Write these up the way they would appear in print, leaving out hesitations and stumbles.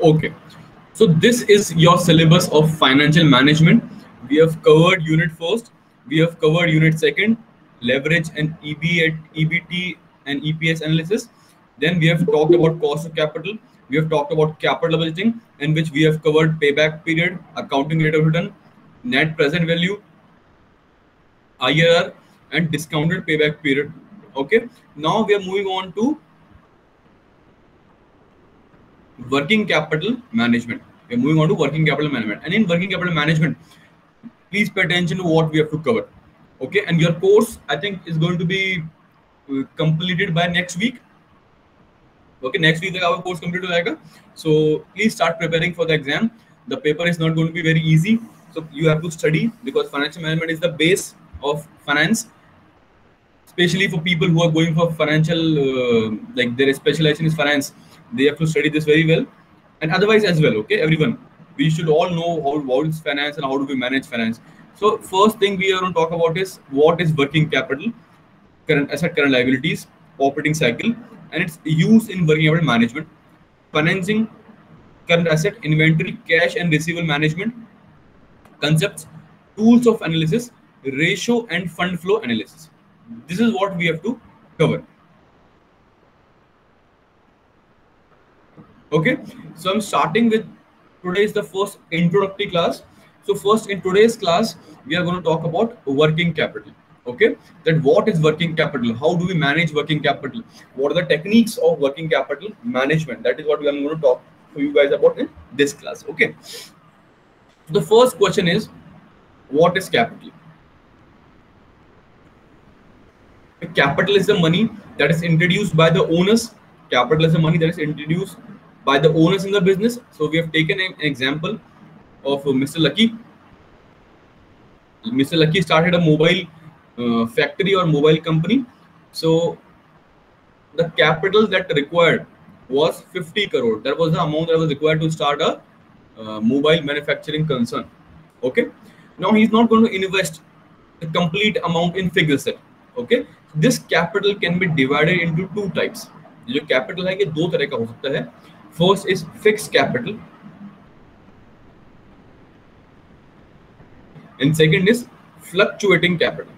Okay, so this is your syllabus of financial management. We have covered unit first, we have covered unit second, leverage and EBT and EPS analysis. Then we have talked about cost of capital. We have talked about capital budgeting, in which we have covered payback period, accounting rate of return, net present value, IRR, and discounted payback period. Okay, now we are moving on to working capital management. We're moving on to working capital management. And in working capital management, please pay attention to what we have to cover. Okay, and your course, I think, is going to be completed by next week. Okay, next week our course complete हो जाएगा. So please start preparing for the exam. The paper is not going to be very easy. So you have to study because financial management is the base of finance, especially for people who are going for financial, like their specialization is finance. They have to study this very well, and otherwise as well. Okay, everyone, we should all know how is finance and how do we manage finance. So first thing we are going to talk about is what is working capital, current asset, current liabilities, operating cycle, and its use in working capital management, financing, current asset, inventory, cash and receivable management, concepts, tools of analysis, ratio and fund flow analysis. This is what we have to cover. Okay, so I'm starting with today is the first introductory class. So first in today's class, we are going to talk about working capital. Okay, that what is working capital? How do we manage working capital? What are the techniques of working capital management? That is what we are going to talk to you guys about in this class. Okay, the first question is, what is capital? Capital is the money that is introduced by the owners. Capital is the money that is introduced by the owners in the business. So we have taken an example of Mr. Lucky. Mr. Lucky started a mobile factory or mobile company. So the capital that required was 50 crore. That was the amount that was required to start a mobile manufacturing concern. Okay. Now he's not going to invest the complete amount in fixed asset. Okay. This capital can be divided into two types. जो capital है ये दो तरह का हो सकता है. First is fixed capital, and second is fluctuating capital.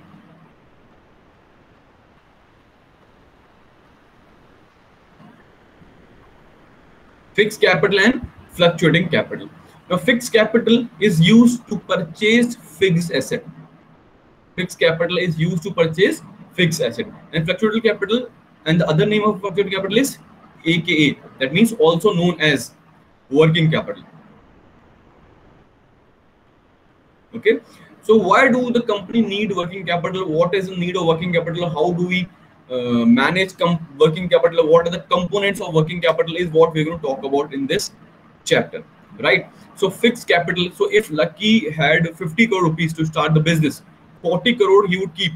Fixed capital and fluctuating capital. Now, fixed capital is used to purchase fixed asset. Fixed capital is used to purchase fixed asset, and fluctuating capital, and the other name of fluctuating capital is AKA. That means also known as working capital. Okay. So why do the company need working capital? What is the need of working capital? How do we manage working capital? What are the components of working capital is what we're going to talk about in this chapter, right? So fixed capital. So if Lucky had 50 crore rupees to start the business, 40 crore he would keep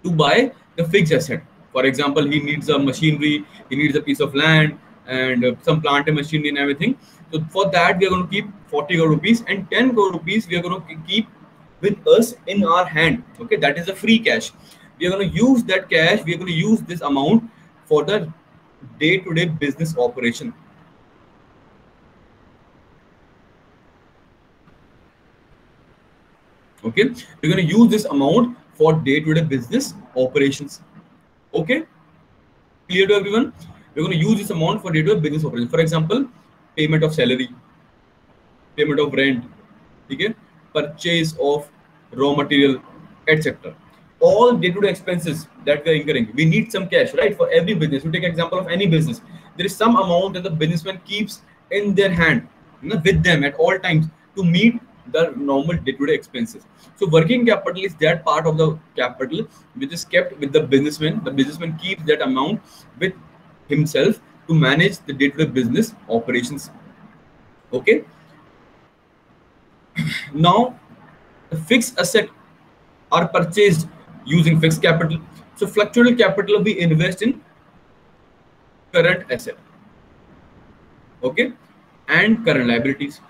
to buy the fixed asset. For example, he needs a machinery, he needs a piece of land, and some plant and machinery and everything. So for that, we are going to keep 40 crore rupees, and 10 crore rupees we are going to keep with us in our hand. Okay, that is the free cash. We are going to use that cash. We are going to use this amount for the day-to-day business operation. Okay, we're going to use this amount for day-to-day business operations. Okay, clear to everyone? We're going to use this amount for day-to-day business operations. For example, payment of salary, payment of rent, okay, purchase of raw material, etc. All day-to-day expenses that we are incurring, we need some cash, right? For every business, you take example of any business, there is some amount that the businessman keeps in their hand, with them at all times to meet the normal day-to-day expenses. So working capital is that part of the capital which is kept with the businessman. The businessman keeps that amount with himself to manage the day-to-day business operations. Okay. Now, the fixed asset are purchased using fixed capital. So fluctuating capital we invest in current asset, okay, and current liabilities.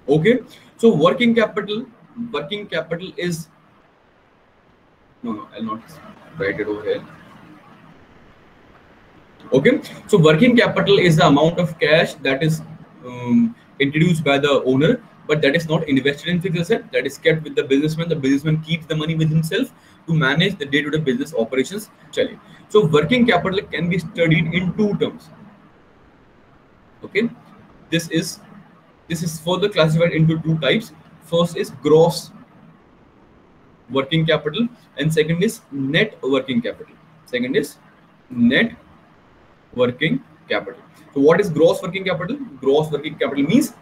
Okay, so working capital is no, I'll not write it over here. Okay, so working capital is the amount of cash that is introduced by the owner, but that is not invested in fixed asset. That is kept with the businessman. The businessman keeps the money with himself to manage the day-to-day business operations. Chale. So working capital can be studied in two terms. Okay, this is this is further classified into two types. First is gross working capital, and second is net working capital. Second is net working capital. So what is gross working capital? Gross working capital means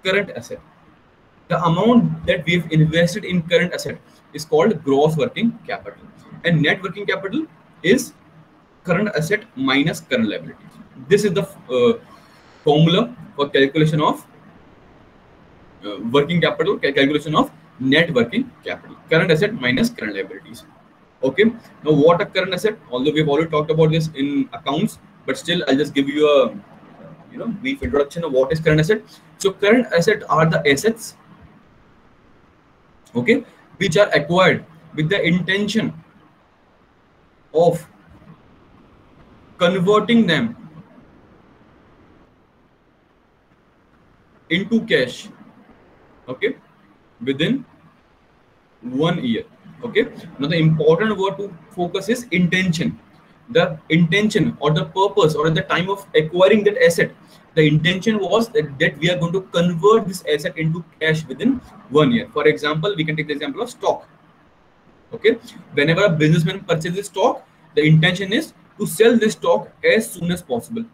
current asset. The amount that we've invested in current asset is called gross working capital. And net working capital is current asset minus current liabilities. This is the formula for calculation of working capital, calculation of net working capital. Current asset minus current liabilities. Okay. Now, what a current asset? Although we've already talked about this in accounts, but still, I'll just give you a brief introduction of what is current asset. So, current asset are the assets, okay, which are acquired with the intention of converting them into cash, okay, within 1 year. Okay, now the important word to focus is intention. The intention or the purpose or at the time of acquiring that asset, the intention was that we are going to convert this asset into cash within 1 year. For example, we can take the example of stock. Okay, whenever a businessman purchases stock, the intention is to sell this stock as soon as possible.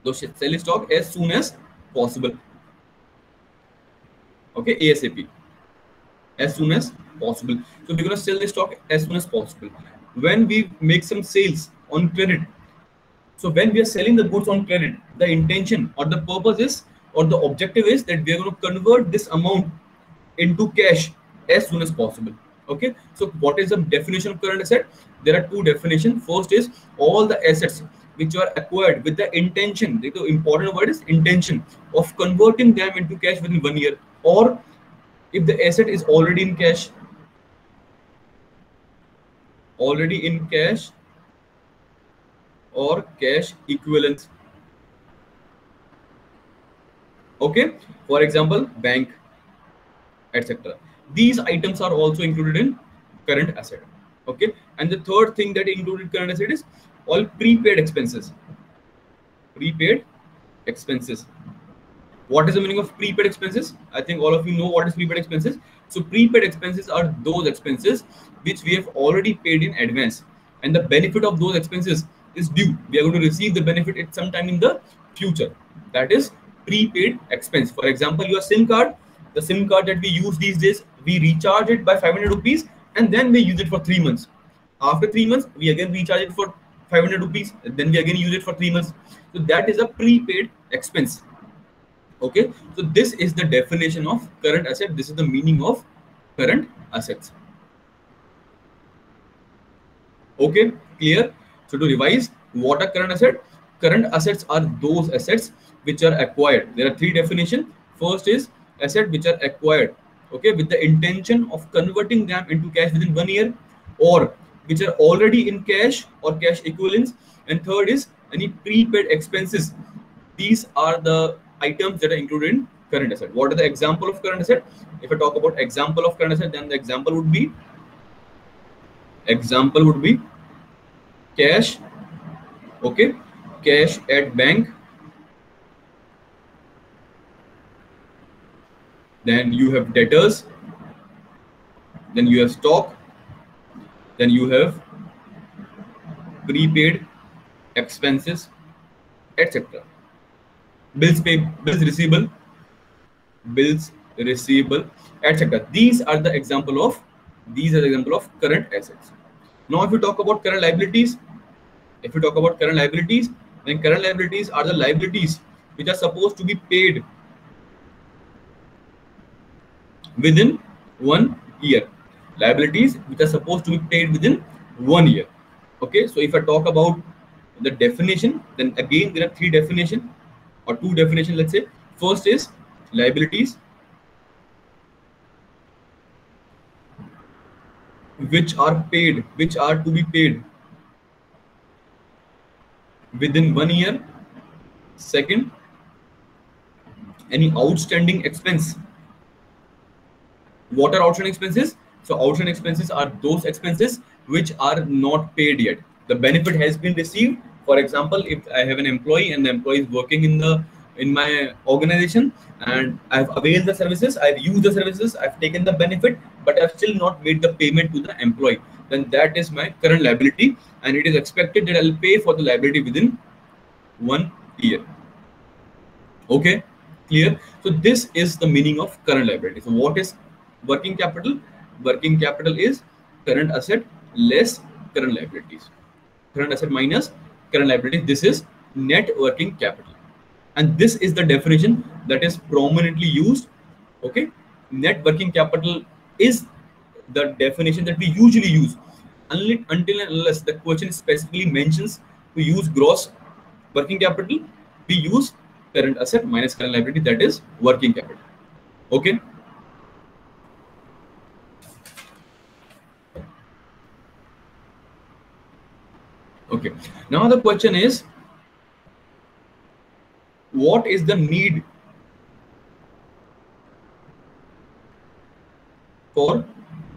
So sell his stock as soon as possible. Okay, ASAP, as soon as possible. So we're going to sell this stock as soon as possible. When we make some sales on credit, so when we are selling the goods on credit, the intention or the purpose is or the objective is that we are going to convert this amount into cash as soon as possible. Okay, so what is the definition of current asset? There are two definitions. First is all the assets which are acquired with the intention, the important word is intention, of converting them into cash within 1 year, or if the asset is already in cash, or cash equivalents. Okay, for example, bank, etc. These items are also included in current asset. Okay, and the third thing that included current asset is all prepaid expenses. Prepaid expenses. What is the meaning of prepaid expenses? I think all of you know what is prepaid expenses. So prepaid expenses are those expenses which we have already paid in advance, and the benefit of those expenses is due. We are going to receive the benefit at some time in the future. That is prepaid expense. For example, your SIM card, the SIM card that we use these days, we recharge it by 500 rupees and then we use it for 3 months. After 3 months, we again recharge it for 500 rupees, then we again use it for 3 months. So that is a prepaid expense. Okay, so this is the definition of current asset. This is the meaning of current assets. Okay, clear? So to revise, what are current assets? Current assets are those assets which are acquired. There are three definitions. First is asset which are acquired, okay, with the intention of converting them into cash within 1 year, or which are already in cash or cash equivalents. And third is any prepaid expenses. These are the items that are included in current asset. What are the example of current asset? If I talk about example of current asset, then the example would be cash. Okay, cash at bank. Then you have debtors. Then you have stock. Then you have prepaid expenses, etc. Bills receivable, etc. These are the example of current assets. Now, if you talk about current liabilities, then current liabilities are the liabilities which are supposed to be paid within 1 year. Liabilities which are supposed to be paid within 1 year. Okay, so if I talk about the definition, then again there are three definitions or two definitions. Let's say first is liabilities which are to be paid within 1 year. Second, any outstanding expense. What are outstanding expenses? So outstanding expenses are those expenses which are not paid yet. The benefit has been received. For example, if I have an employee and the employee is working in my organization and I've availed the services, I've used the services, I've taken the benefit, but I've still not made the payment to the employee, then that is my current liability, and it is expected that I'll pay for the liability within 1 year. Okay, clear? So this is the meaning of current liability. So what is working capital? Working capital is current asset less current liabilities. Current asset minus current liabilities. This is net working capital. And this is the definition that is prominently used. Okay, net working capital is the definition that we usually use until and unless the question specifically mentions to use gross working capital, we use current asset minus current liability, that is working capital. Okay. Okay. Now the question is, what is the need for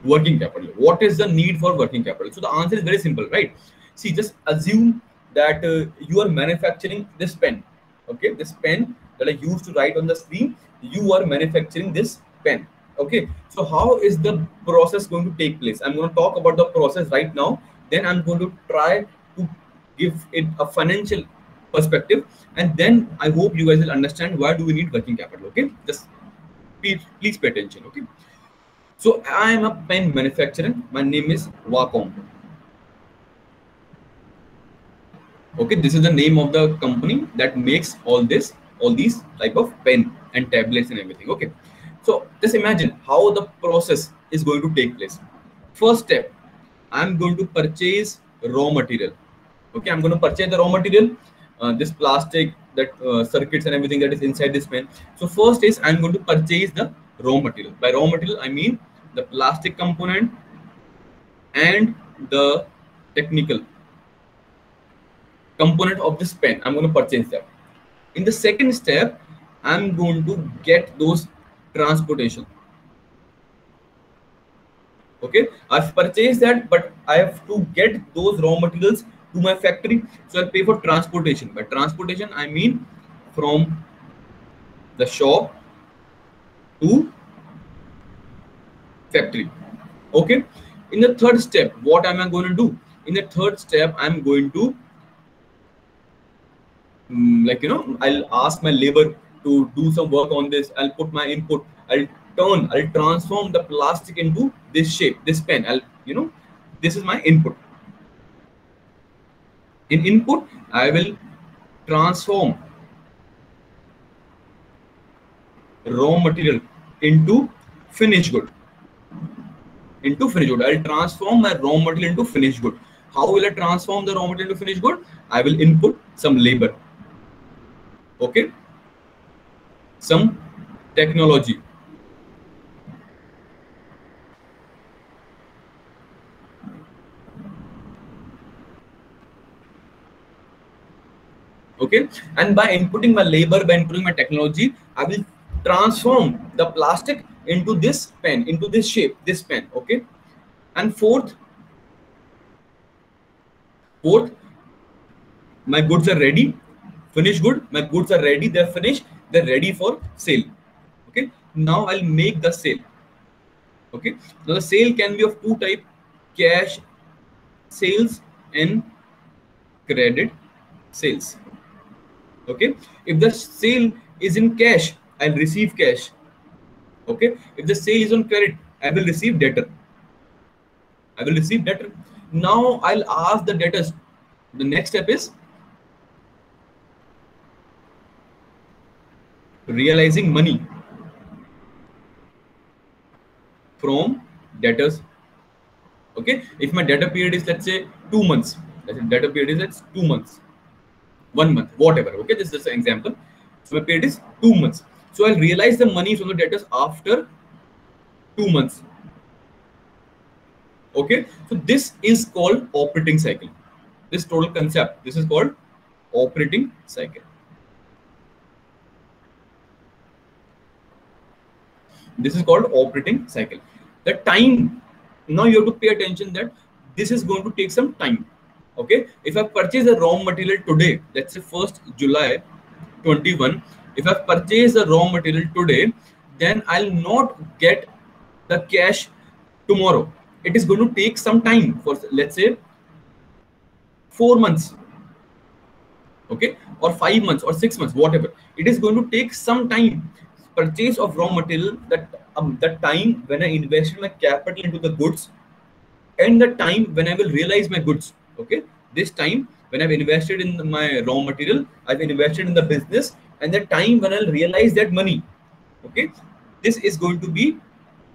working capital? What is the need for working capital? So the answer is very simple, right? See, just assume that you are manufacturing this pen. Okay, this pen that I used to write on the screen, you are manufacturing this pen. Okay, so how is the process going to take place? I'm going to talk about the process right now. Then I'm going to try to give it a financial perspective, and then I hope you guys will understand why do we need working capital. Okay, just please pay attention. Okay. So I am a pen manufacturer. My name is Wacom. Okay, this is the name of the company that makes all these type of pen and tablets and everything. Okay, so just imagine how the process is going to take place. First step, I'm going to purchase raw material. Okay, I'm going to purchase the raw material, this plastic, that circuits and everything that is inside this pen. So first is I'm going to purchase the raw material. By raw material, I mean the plastic component and the technical component of this pen. I'm going to purchase that. In the second step, I'm going to get those transportation. Okay, I've purchased that, but I have to get those raw materials to my factory, so I'll pay for transportation. By transportation, I mean from the shop to factory. Okay, in the third step, what am I going to do? In the third step, I'm going to I'll ask my labor to do some work on this. I'll put my input. I'll transform the plastic into this shape, this pen. This is my input. In input, I will transform raw material into finished good. I'll transform my raw material into finished good. How will I transform the raw material into finished good? I will input some labor. Okay, some technology. Okay, and by inputting my labor, by inputting my technology, I will transform the plastic into this pen, into this shape, this pen. Okay, and fourth, my goods are ready, finished good. My goods are ready, they're finished, they're ready for sale. Okay, now I'll make the sale. Okay, now the sale can be of two types: cash sales and credit sales. Okay, if the sale is in cash, I'll receive cash. Okay, if the sale is on credit, I will receive debtor. Now I'll ask the debtors. The next step is realizing money from debtors. Okay, if my debtor period is, let's say, 2 months, debtor period is 2 months, 1 month, whatever. Okay, this is just an example. So my period is 2 months. So I'll realize the money from the debtors after 2 months. Okay, so this is called operating cycle. This total concept, this is called operating cycle. This is called operating cycle. The time, now you have to pay attention that this is going to take some time. Okay, if I purchase a raw material today, let's say 1st July 21, if I purchase a raw material today, then I'll not get the cash tomorrow. It is going to take some time, for let's say 4 months, okay, or 5 months or 6 months, whatever. It is going to take some time. Purchase of raw material, that time when I invested my capital into the goods, and the time when I will realize my goods. Okay, this time when I've invested in my raw material, I've invested in the business, and the time when I'll realize that money. Okay, this is going to be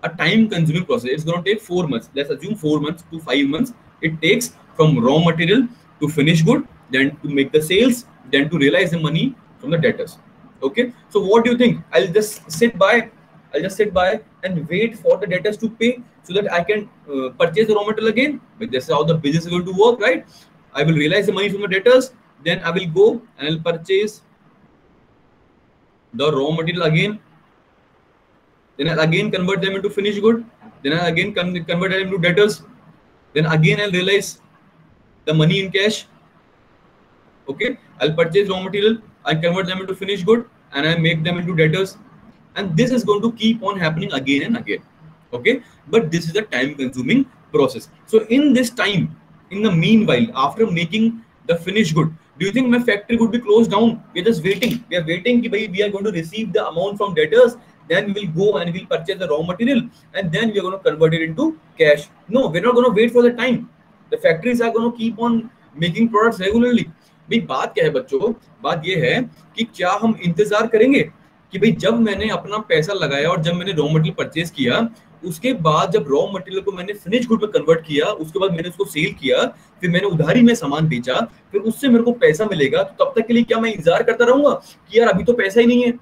a time consuming process. It's going to take 4 months. Let's assume 4 months to 5 months it takes from raw material to finish good, then to make the sales, then to realize the money from the debtors. Okay, so what do you think? I'll just sit by and wait for the debtors to pay so that I can purchase the raw material again. But this is how the business is going to work, right? I will realize the money from the debtors, then I will go and I'll purchase the raw material again. Then I'll again convert them into finished good. Then I'll again convert them into debtors. Then again I'll realize the money in cash. Okay, I'll purchase raw material, I convert them into finished good, and I make them into debtors. And this is going to keep on happening again and again. Okay, but this is a time consuming process. So in this time, in the meanwhile, after making the finished good, do you think my factory would be closed down? We are just waiting. We are waiting. We are going to receive the amount from debtors. Then we will go and we'll purchase the raw material, and then we are going to convert it into cash. No, we're not going to wait for the time. The factories are going to keep on making products regularly. भाई बात क्या है बच्चों? बात ये है कि क्या हम इंतजार करेंगे कि भाई जब मैंने अपना पैसा लगाया और जब मैंने रॉ मटेरियल परचेज किया, उसके बाद जब रॉ मटेरियल को मैंने फिनिश गुड में कन्वर्ट किया, उसके बाद मैंने उसको सेल किया, फिर मैंने उधारी में सामान बेचा, फिर उससे मेरे को पैसा मिलेगा, तो तब तक के लिए क्या मैं इंतजार करता रहूंगा कि यार अभी तो पैसा ही नहीं है,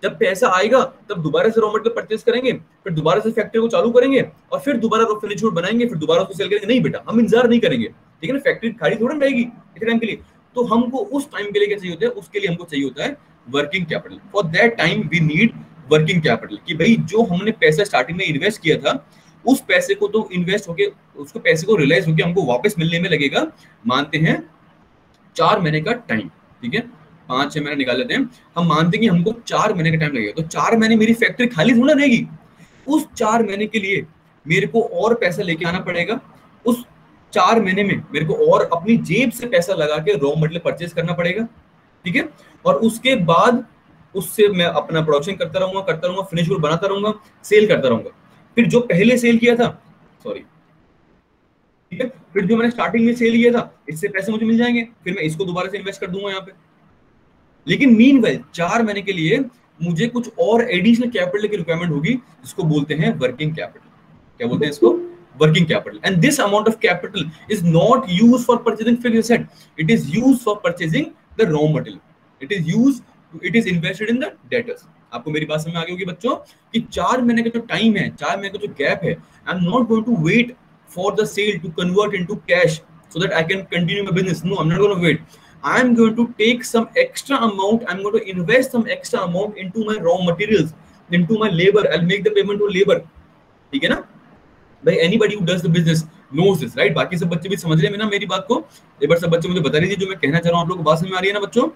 जब पैसा आएगा तब दोबारा से रॉ मटेरियल परचेज करेंगे, फिर दोबारा से फैक्ट्री को चालू करेंगे और फिर दोबारा फिनिश गुड बनाएंगे, फिर दोबारा उसको सेल करेंगे? नहीं बेटा, हम इंतजार नहीं करेंगे, ठीक है ना? फैक्ट्री खाली थोड़ी रहेगी इतने टाइम के लिए। तो हमको उस टाइम के लिए क्या चाहिए होता है? उसके लिए हमको चाहिए होता है working capital. For that time we need working capital, कि भाई जो हमने पैसा स्टार्टिंग में इन्वेस्ट किया था, उस पैसे को तो इन्वेस्ट होके, उसको पैसे को रियलाइज होके हमको वापस मिलने में लगेगा, मानते हैं 4 महीने का टाइम, ठीक है? 5-6 महीने निकाल लेते हैं, हम मानते हैं कि हमको 4 महीने का टाइम लगेगा। तो 4 महीने मेरी फैक्ट्री खाली थोड़ा रहेगी, उस 4 महीने के लिए मेरे को और पैसा लेके आना पड़ेगा, उस 4 महीने में मेरे को और अपनी जेब से पैसा लगा के रॉ मटेरियल परचेज करना पड़ेगा, ठीक है? और उसके बाद उससे मैं अपना प्रोडक्शन करता रहूंगा, फिनिश गुड बनाता रहूंगा, सेल करता रहूंगा। फिर जो पहले सेल किया था, सॉरी, ठीक है, फिर जो मैंने स्टार्टिंग में सेल किया था, इससे पैसे मुझे मिल जाएंगे, फिर मैं इसको दोबारा से इन्वेस्ट कर दूंगा यहाँ पे। लेकिन मीनवाइल 4 महीने के लिए मुझे कुछ और एडिशनल कैपिटल की रिक्वायरमेंट होगी, जिसको बोलते हैं वर्किंग कैपिटल। क्या बोलते हैं इसको? Working capital. And this amount of capital is not used for purchasing fixed asset, it is used for purchasing the raw material, it is invested in the debtors. आपको मेरी बात समझ में आ गई होगी बच्चों कि 4 महीने का जो टाइम है, 4 महीने का जो गैप है, I am not going to wait for the sale to convert into cash so that I can continue my business. No, I'm not going to wait. I'm going to take some extra amount, I'm going to invest some extra amount into my raw materials, into my labor. I'll make the payment to labor. ठीक है ना भाई? anybody who does the business knows this, right? बाकी सब बच्चे भी समझ रहे हैं ना मेरी बात को? एक बार सब बच्चे मुझे बता दीजिए जो मैं कहना चाह रहा हूँ, आप लोगों को बात समझ में आ रही है ना बच्चों?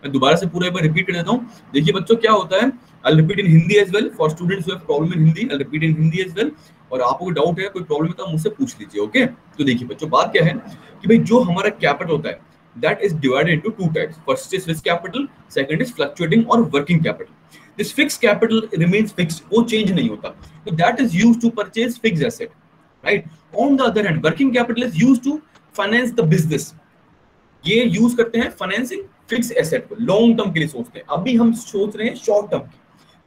मैं दोबारा से पूरा एक बार रिपीट कर देता हूँ। देखिए बच्चों क्या होता है, I'll repeat in Hindi as well for students who have problem in Hindi. I'll repeat in Hindi as well. और आपको कोई डाउट है, कोई प्रॉब्लम है तो आप मुझसे पूछ लीजिए, ओके? तो देखिए बच्चों बात क्या है कि भाई जो हमारा कैपिटल होता है, that is divided into 2 types. First is fixed capital, second is fluctuating or working capital. This fixed capital remains fixed, वो change नहीं होता, so that is used to purchase fixed asset, right? On the other hand, working capital is used to finance the business. ये use करते हैं financing fix asset को, long term के लिए सोचते हैं। अभी हम सोच रहे हैं शॉर्ट टर्म की।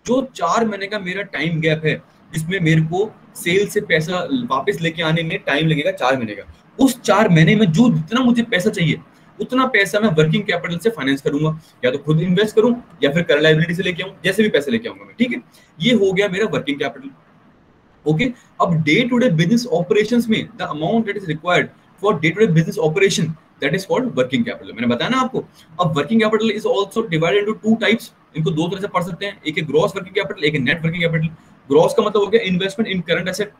जो 4 महीने का मेरा टाइम गैप है, जिसमें मेरे को सेल से पैसा वापस लेके आने में टाइम लगेगा 4 महीने का, उस 4 महीने में जो जितना मुझे पैसा चाहिए उतना पैसा मैं वर्किंग कैपिटल से फाइनेंस करूंगा, या तो खुद इन्वेस्ट करूं या फिर करंट लायबिलिटी से लेके आऊं, जैसे भी पैसे लेके आऊंगा मैं, ठीक है? ये हो गया मेरा वर्किंग कैपिटल, ओके? अब day to day business operations में the amount that is required for day to day business operation that is called working capital. मैंने बताया ना आपको। अब working capital is also divided into two types, इनको दो तरह से पढ़ सकते हैं, एक है ग्रॉस वर्किंग कैपिटल, एक है नेट वर्किंग कैपिटल। ग्रॉस का मतलब हो गया investment in current asset.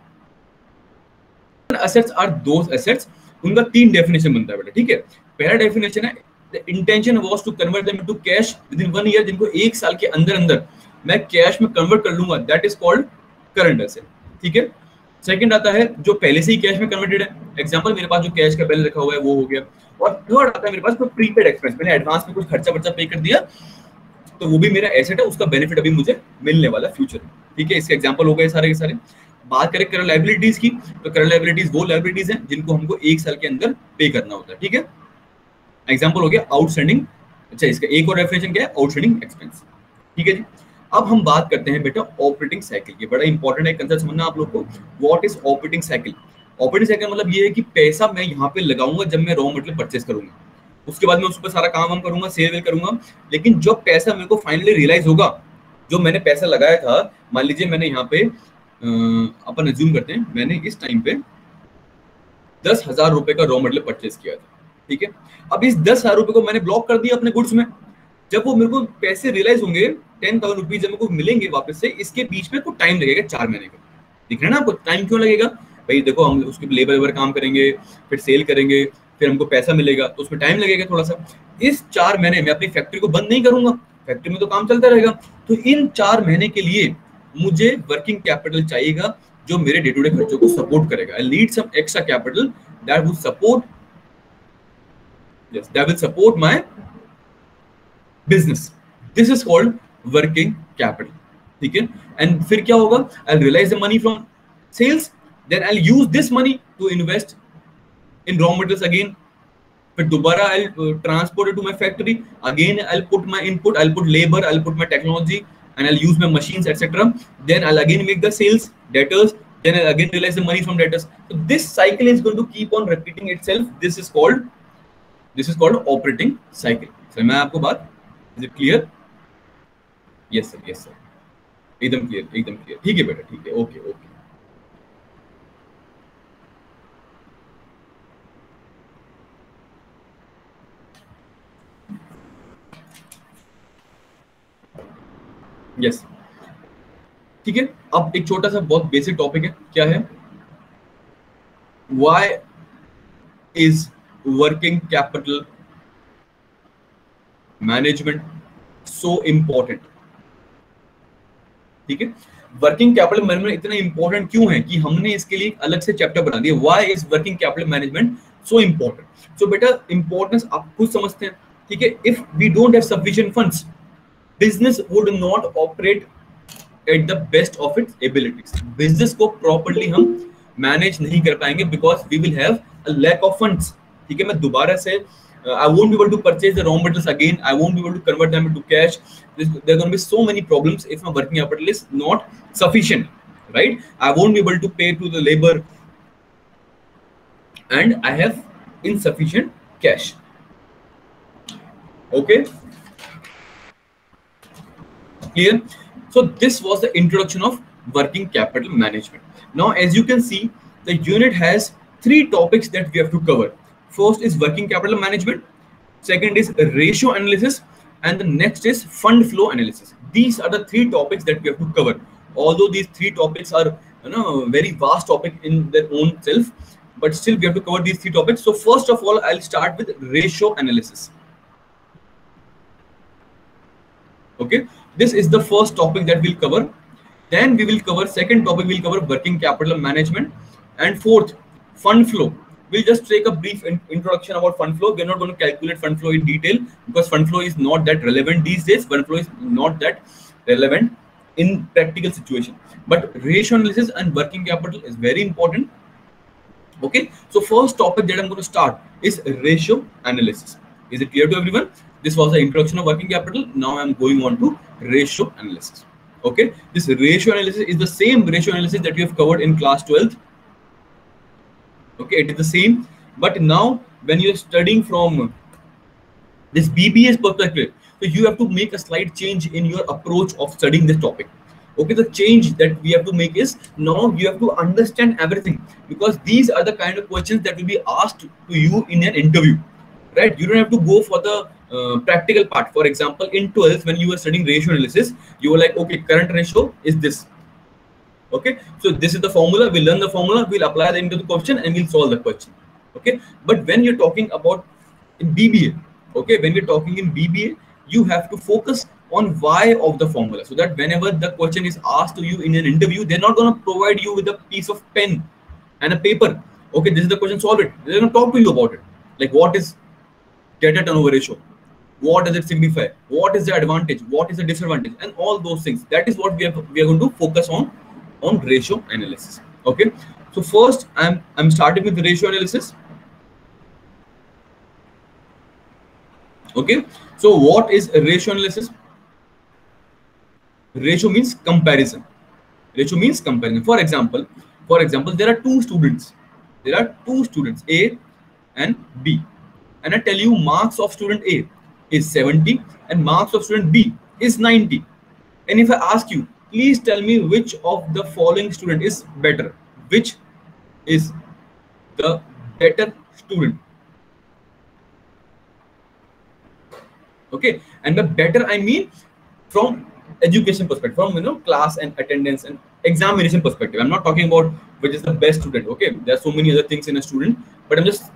assets are those assets, उनका तीन डेफिनेशन बनता है बेटा, ठीक है। पहला डेफिनेशन है the intention was to convert them into cash within 1 year, जिनको एक साल के अंदर अंदर मैं कैश में कन्वर्ट कर लूंगा, that is called current asset, ठीक है। सेकंड आता है जो पहले से ही कैश में कन्वर्टेड है, एग्जांपल मेरे पास जो कैश का बैलेंस रखा हुआ है वो हो गया। और थर्ड आता है मेरे पास कोई प्रीपेड एक्सपेंस, मैंने एडवांस में कुछ खर्चा वर्चा पे कर दिया, तो वो भी मेरा एसेट है, उसका बेनिफिट अभी मुझे मिलने वाला फ्यूचर में, ठीक है। इसके एग्जांपल हो गए सारे के सारे। बात करें करंट लायबिलिटीज की, तो करंट लायबिलिटीज वो लायबिलिटीज हैं जिनको हमको एक साल के अंदर पे करना होता है, ठीक है। एग्जांपल हो गया आउटस्टैंडिंग। अच्छा, इसका एक और डेफिनेशन क्या है, आउटस्टैंडिंग एक्सपेंस, ठीक है जी। अब हम बात करते हैं बेटा ऑपरेटिंग साइकिल की। बड़ा इंपॉर्टेंट है कंसेप्ट समझना आप लोग को। What is operating cycle? Operating cycle मतलब ये है कि पैसा मैं यहाँ पे लगाऊंगा जब मैं रॉ मटेरियल परचेस करूंगा, उसके बाद मैं उस पर सारा काम वाम करूंगा, सेल वेल करूंगा, लेकिन जो पैसा मेरे को फाइनली रियलाइज होगा, जो मैंने पैसा लगाया था, मान लीजिए मैंने यहाँ पे अपन एज्यूम करते हैं मैंने इस टाइम पे 10,000 रुपए का रॉ मटेरियल परचेस किया था, ठीक है। अब इस 10,000 रुपए को मैंने ब्लॉक कर दिया अपने गुड्स में। जब वो मेरे को पैसे रियलाइज होंगे 10,000 रुपीज जब मेरे को मिलेंगे वापस से, इसके बीच में कुछ टाइम लगेगा, 4 महीने का। दिख रहा है ना आपको टाइम क्यों लगेगा? भाई देखो, हम उसके लेबर काम करेंगे, फिर सेल करेंगे, फिर हमको पैसा मिलेगा, तो उसमें टाइम लगेगा थोड़ा सा। इस 4 महीने में अपनी फैक्ट्री को बंद नहीं करूंगा, फैक्ट्री में तो काम चलता रहेगा। तो इन 4 महीने के लिए मुझे वर्किंग कैपिटल चाहिएगा जो मेरे डे टू डे खर्चों को सपोर्ट करेगा। I need some extra capital that will support, yes, that will support my business. This is called working capital, ठीक है। एंड फिर क्या होगा, I'll realize the money from sales, then I'll use this money to invest in raw materials again. फिर दोबारा I'll transport it to my factory again, I'll put my input, I'll put labor, I'll put my technology, and I'll use my machines, etc. Then I'll again make the sales, debtors, then I'll again realize the money from debtors. So this cycle is going to keep on repeating itself. This is called operating cycle. समझ में आपको बात? Is it clear? Yes sir, yes sir. एकदम clear, एकदम clear. ठीक है बेटा, ठीक है, ओके ओके। यस, ठीक है। अब एक छोटा सा बहुत बेसिक टॉपिक है, क्या है? Why is working capital management so important? ठीक है, वर्किंग कैपिटल मैनेजमेंट इतना इंपॉर्टेंट क्यों है कि हमने इसके लिए अलग से चैप्टर बना दिया। Why is working capital management so important? So बेटा इंपॉर्टेंस आप खुद समझते हैं, ठीक है। If we don't have sufficient funds, business would not operate at the best of its abilities. Business को प्रॉपर्ली हम मैनेज नहीं कर पाएंगे because we will have a lack of funds, ठीक है। मैं दोबारा से I won't be able to purchase the raw materials again. I won't be able to convert them into cash. There are going to be so many problems if my working capital is not sufficient, right? I won't be able to pay to the labor, and I have insufficient cash. Okay, clear? So this was the introduction of working capital management. Now, as you can see, the unit has 3 topics that we have to cover. First is working capital management, second is ratio analysis, and the next is fund flow analysis. These are the 3 topics that we have to cover. Although these 3 topics are, very vast topic in their own self, but still we have to cover these 3 topics. So first of all, I'll start with ratio analysis. Okay, this is the first topic that we'll cover. Then we will cover second topic, we'll cover working capital management, and fourth, fund flow. We'll just take a brief introduction about fund flow. We're not going to calculate fund flow in detail because fund flow is not that relevant these days. Fund flow is not that relevant in practical situation. But ratio analysis and working capital is very important. Okay, so first topic that I'm going to start is ratio analysis. Is it clear to everyone? This was the introduction of working capital. Now I'm going on to ratio analysis. Okay, this ratio analysis is the same ratio analysis that we have covered in class 12th. Okay, it is the same, but now when you are studying from this BBS perspective, so you have to make a slight change in your approach of studying this topic. Okay, the change that we have to make is now you have to understand everything, because these are the kind of questions that will be asked to you in an interview. right? You don't have to go for the practical part. For example, in 12th, when you were studying ratio analysis, you were like, okay, current ratio is this. Okay, so this is the formula. We'll learn the formula, we'll apply that into the question, and we'll solve the question. Okay, but when you're talking about in BBA, okay, when we're talking in BBA, you have to focus on why of the formula, so that whenever the question is asked to you in an interview, they're not going to provide you with a piece of pen and a paper. Okay, this is the question, solve it. They're going to talk to you about it, like what is data turnover ratio, what does it signify, what is the advantage, what is the disadvantage, and all those things. That is what we are going to focus on ratio analysis. Okay, so first I'm starting with the ratio analysis. Okay, so what is a ratio analysis? Ratio means comparison. Ratio means comparison. For example, there are two students. There are two students, A and B, and I tell you marks of student A is 70 and marks of student B is 90. And if I ask you, please tell me which of the following student is better, which is the better student. Okay, and by better I mean from education perspective, from class and attendance and examination perspective. I'm not talking about which is the best student. Okay, there are so many other things in a student, but I'm just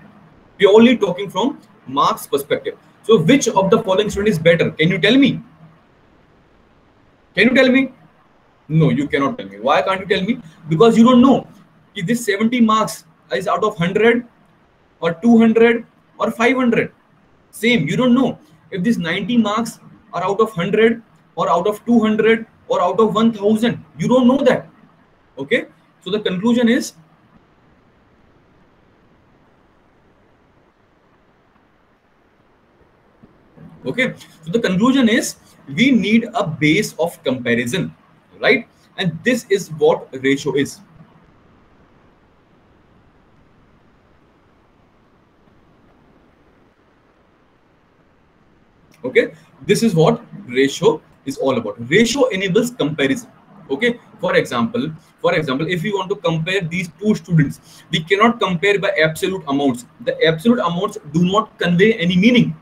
purely talking from marks perspective. So which of the following student is better? Can you tell me? Can you tell me? No, you cannot tell me. Why can't you tell me? Because you don't know if this 70 marks is out of 100 or 200 or 500. Same, you don't know if this 90 marks are out of 100 or out of 200 or out of 1000. You don't know that. Okay, so the conclusion is we need a base of comparison, right? And this is what ratio is. Okay, this is what ratio is all about. Ratio enables comparison. Okay, for example, if we want to compare these two students, we cannot compare by absolute amounts. The absolute amounts do not convey any meaning,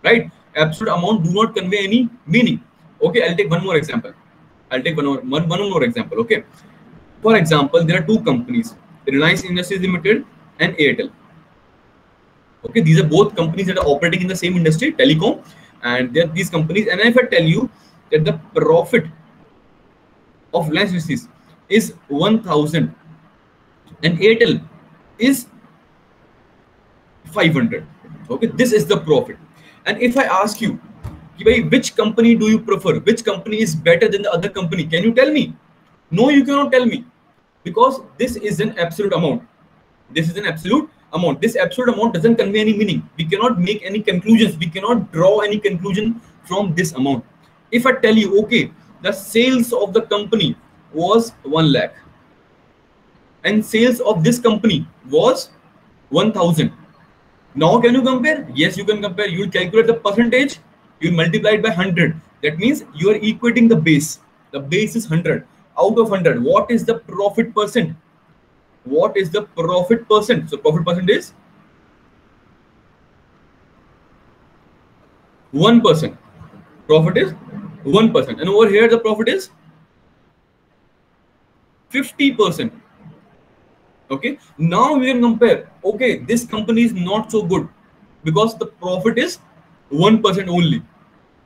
right? Absolute amount do not convey any meaning. Okay, I'll take one more example. One more example. Okay, for example, there are two companies, Reliance Industries Limited and Airtel. Okay, these are both companies that are operating in the same industry, telecom, and they're these companies. And if I tell you that the profit of Reliance Industries is 1000 and Airtel is 500, okay, this is the profit. And if I ask you, which company do you prefer, which company is better than the other company, can you tell me? No, you cannot tell me, because this is an absolute amount. This is an absolute amount. This absolute amount doesn't convey any meaning. We cannot make any conclusions. We cannot draw any conclusion from this amount. If I tell you, okay, the sales of the company was 1 lakh and sales of this company was 1000. Now can you compare? Yes, you can compare. You will calculate the percentage. You will multiply it by 100. That means you are equating the base. The base is 100. Out of 100, what is the profit percent? What is the profit percent? So profit percent is 1%. Profit is 1%. And over here the profit is 50%. Okay, now we can compare. Okay, this company is not so good because the profit is 1% only.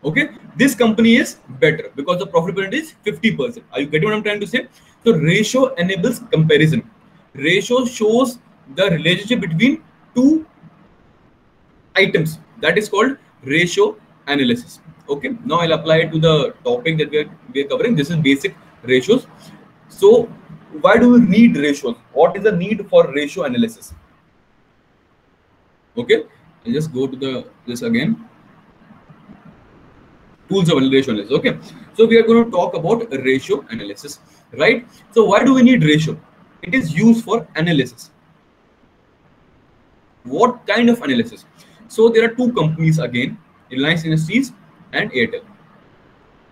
Okay, this company is better because the profit percent is 50%. Are you getting what I'm trying to say? So ratio enables comparison. Ratio shows the relationship between two items. That is called ratio analysis. Okay, now I'll apply it to the topic that we are covering. This is basic ratios. So why do we need ratios? What is the need for ratio analysis? Okay, I'll just go to this again. Tools of ratio analysis. Okay, so we are going to talk about ratio analysis, right? So why do we need ratio? It is used for analysis. What kind of analysis? So there are two companies again, Reliance Industries and Airtel,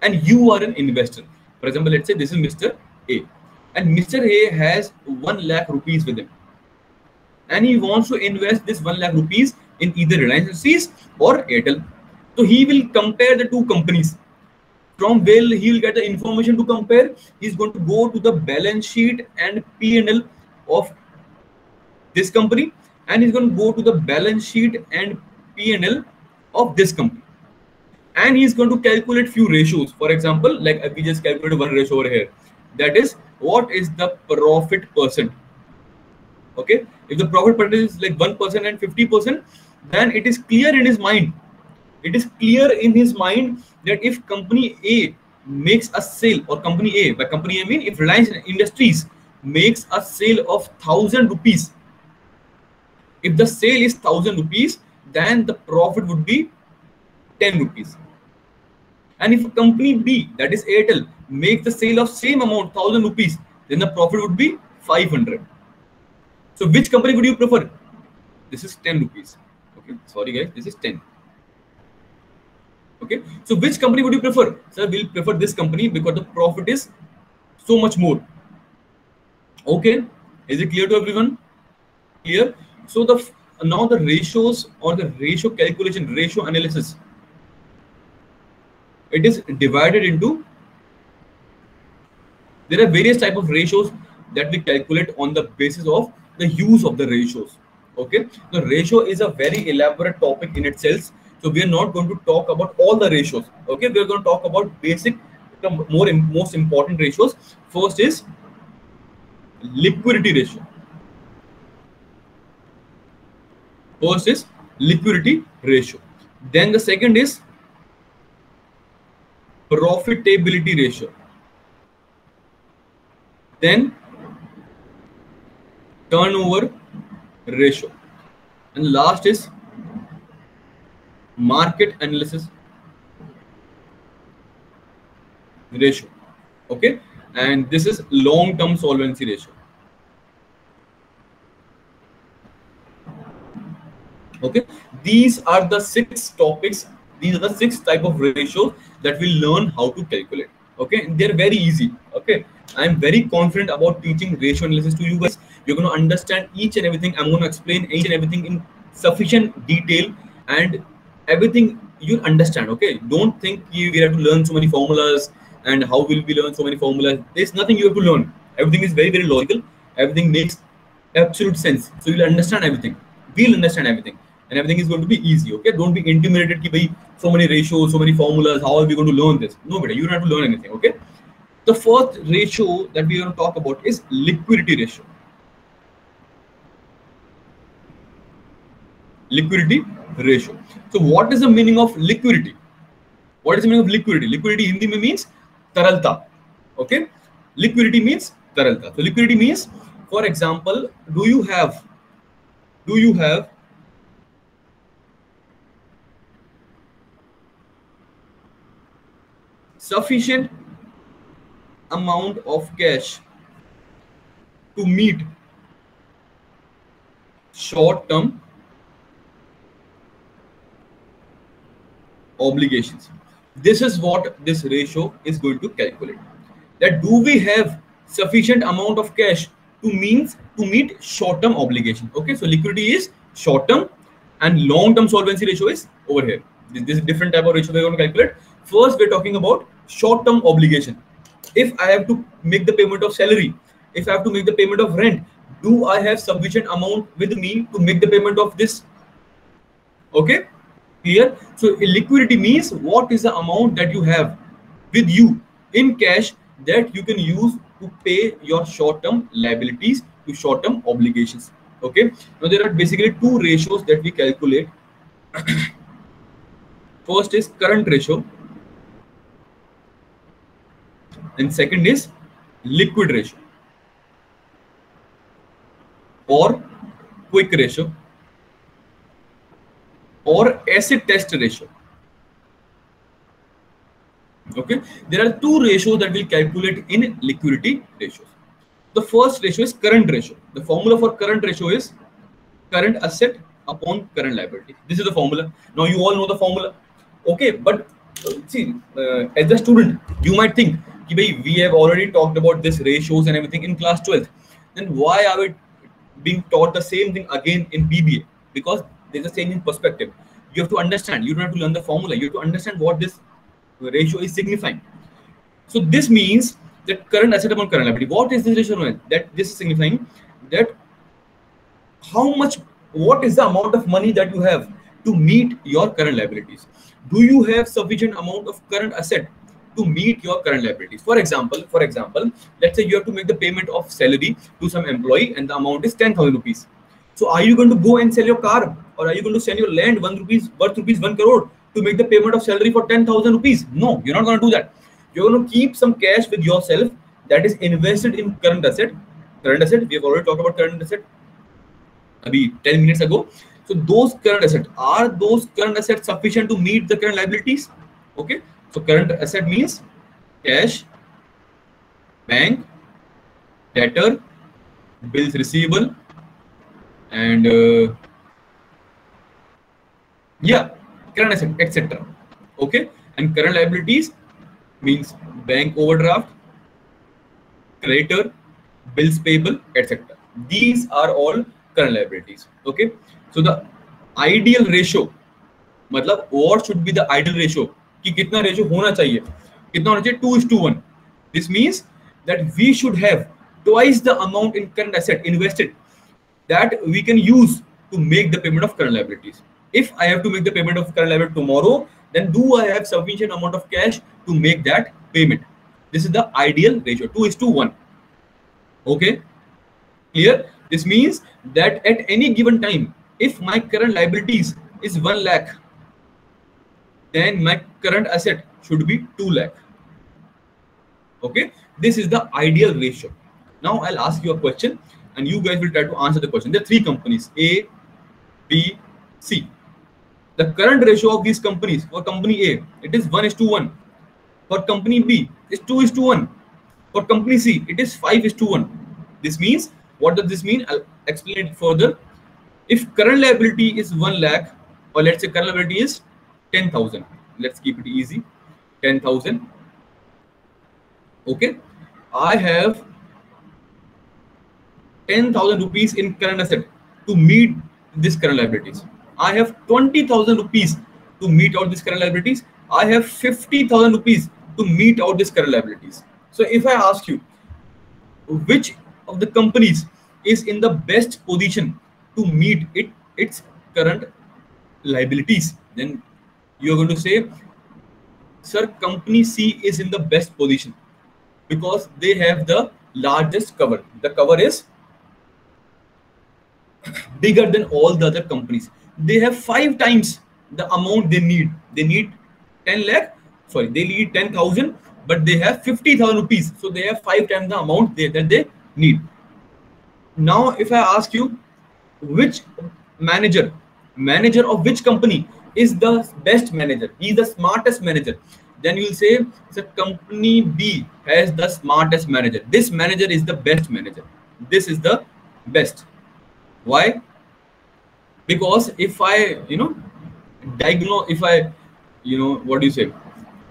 and you are an investor. For example, let's say this is Mr. A, and Mr. A has 1 lakh rupees with him, and he wants to invest this 1 lakh rupees in either Reliance Industries or Airtel. So he will compare the two companies. From where he will get the information to compare, he's going to go to the balance sheet and P&L of this company, and he's going to go to the balance sheet and P&L of this company, and he's going to calculate few ratios. For example, like we just calculated one ratio over here, that is what is the profit percent. Okay, if the profit percentage is like 1% and 50%, then it is clear in his mind. It is clear in his mind that if company A makes a sale, or company A, by company A I mean if Reliance Industries makes a sale of 1,000 rupees, if the sale is 1,000 rupees, then the profit would be 10 rupees. And if company B, that is Airtel, makes the sale of same amount, 1,000 rupees, then the profit would be 500. So which company would you prefer? This is 10 rupees. Okay, sorry guys, this is 10. Okay, so which company would you prefer? Sir, we'll prefer this company because the profit is so much more. Okay, is it clear to everyone? Clear? So now the ratios, or the ratio calculation, ratio analysis, it is divided into, there are various type of ratios that we calculate on the basis of the use of the ratios. Okay, the ratio is a very elaborate topic in itself, so we are not going to talk about all the ratios. Okay, we are going to talk about basic, the most important ratios. First is liquidity ratio. First is liquidity ratio. Then the second is profitability ratio. Then turnover ratio. And last is market analysis ratio. Okay, and this is long-term solvency ratio. Okay, these are the 6 topics, these are the 6 type of ratios that we'll learn how to calculate. Okay, and they're very easy. Okay, I'm very confident about teaching ratio analysis to you guys. You're going to understand each and everything. I'm going to explain each and everything in sufficient detail, and everything you'll understand. Okay, don't think we have to learn so many formulas, and how will we learn so many formulas. There's nothing you have to learn. Everything is very, very logical. Everything makes absolute sense, so you'll understand everything. We'll understand everything, and everything is going to be easy. Okay, don't be intimidated ki bhai, so many ratios, so many formulas, how are we going to learn this? No, beta, you don't have to learn anything. Okay, the first ratio that we are going to talk about is liquidity ratio. Liquidity ratio. So what is the meaning of liquidity? What is the meaning of liquidity? Liquidity Hindi mein means taralta. Okay, liquidity means taralta. So liquidity means, for example, do you have sufficient amount of cash to meet short-term obligations? This is what this ratio is going to calculate. That do we have sufficient amount of cash to meet short-term obligation? Okay, so liquidity is short-term, and long-term solvency ratio is over here. This is different type of ratio we're going to calculate. First, we're talking about short-term obligation. If I have to make the payment of salary, if I have to make the payment of rent, do I have sufficient amount with me to make the payment of this? Okay, clear? So liquidity means what is the amount that you have with you in cash that you can use to pay your short-term liabilities, to short-term obligations. Okay, now there are basically 2 ratios that we calculate. First is current ratio, and second is liquid ratio or quick ratio or acid test ratio. Okay, there are 2 ratios that we'll calculate in liquidity ratios. The first ratio is current ratio. The formula for current ratio is current asset upon current liability. This is the formula. Now you all know the formula. Okay, but see, as a student, you might think, we have already talked about this ratios and everything in class 12th. Then why are we being taught the same thing again in BBA? Because There's a change in perspective. You have to understand. You don't have to learn the formula. You have to understand what this ratio is signifying. So this means that current asset upon current liability. What is this ratio? That this is signifying that how much, what is the amount of money that you have to meet your current liabilities. Do you have sufficient amount of current asset to meet your current liabilities? For example, let's say you have to make the payment of salary to some employee and the amount is 10,000 rupees. So are you going to go and sell your car, or are you going to sell your land worth rupees 1 crore to make the payment of salary for 10,000 rupees? No, you're not going to do that. You're going to keep some cash with yourself that is invested in current asset. Current asset, we have already talked about current asset 10 minutes ago. So those current assets, are those current assets sufficient to meet the current liabilities? Okay, so current asset means cash, bank, debtor, bills receivable, and current asset, etc. Okay, and current liabilities means bank overdraft, creditor, bills payable, etc. These are all current liabilities. Okay, so the ideal ratio, मतलब what should be the ideal ratio, कि कितना ratio होना चाहिए, कितना होना चाहिए, 2:1. This means that we should have twice the amount in current asset invested that we can use to make the payment of current liabilities. If I have to make the payment of current liability tomorrow, then do I have sufficient amount of cash to make that payment? This is the ideal ratio, 2:1. Okay, clear? This means that at any given time, if my current liabilities is 1 lakh, then my current asset should be 2 lakh. Okay, this is the ideal ratio. Now I'll ask you a question and you guys will try to answer the question. There are 3 companies, A, B, C. The current ratio of these companies, for company A, it is 1:1. For company B, it's 2:1. For company C, it is 5:1. This means, what does this mean? I'll explain it further. If current liability is 1 lakh, or let's say current liability is 10,000. Let's keep it easy. 10,000. Okay. I have 10,000 rupees in current asset to meet this current liabilities. I have 20,000 rupees to meet out this current liabilities. I have 50,000 rupees to meet out this current liabilities. So if I ask you, which of the companies is in the best position to meet its current liabilities, then you're going to say, sir, company C is in the best position because they have the largest cover. The cover is bigger than all the other companies. They have 5 times the amount they need. They need 10 lakh, sorry, they need 10,000, but they have 50,000 rupees. So they have 5 times the amount that they need. Now, if I ask you, which manager of which company is the best manager, he is the smartest manager, then you will say, the company B has the smartest manager. This manager is the best manager. This is the best. Why? Because if I, diagnose, if I,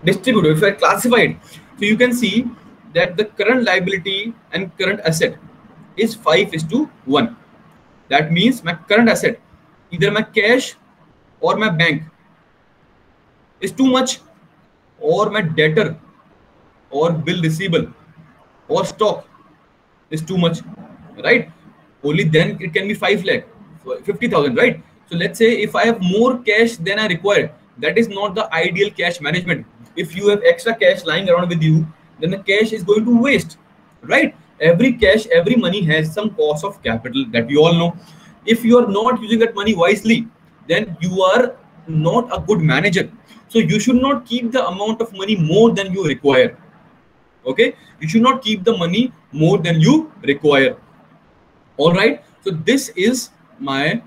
distribute, if I classify it, so you can see that the current liability and current asset is 5:1. That means my current asset, either my cash or my bank, is too much, or my debtor or bill receivable or stock is too much, right? Only then it can be 5 lakh, 50,000, right? So let's say if I have more cash than I require, that is not the ideal cash management. If you have extra cash lying around with you, then the cash is going to waste, right? Every cash, every money has some cost of capital that we all know. If you are not using that money wisely, then you are not a good manager. So you should not keep the amount of money more than you require. Okay, you should not keep the money more than you require. All right, so this is my,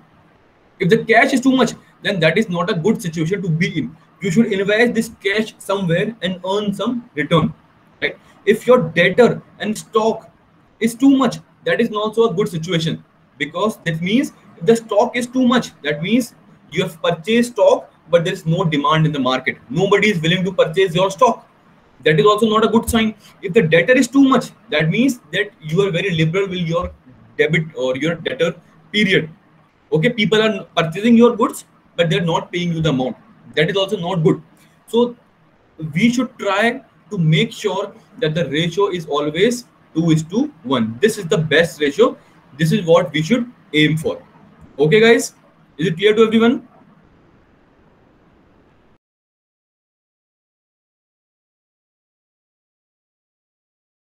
if the cash is too much, then that is not a good situation to be in. You should invest this cash somewhere and earn some return, right? If your debtor and stock is too much, that is also a good situation, because that means if the stock is too much, that means you have purchased stock but there is no demand in the market. Nobody is willing to purchase your stock. That is also not a good sign. If the debtor is too much, that means that you are very liberal with your debit or your debtor period. Okay, people are purchasing your goods, but they're not paying you the amount. That is also not good. So we should try to make sure that the ratio is always 2:1. This is the best ratio. This is what we should aim for. Okay, guys, is it clear to everyone?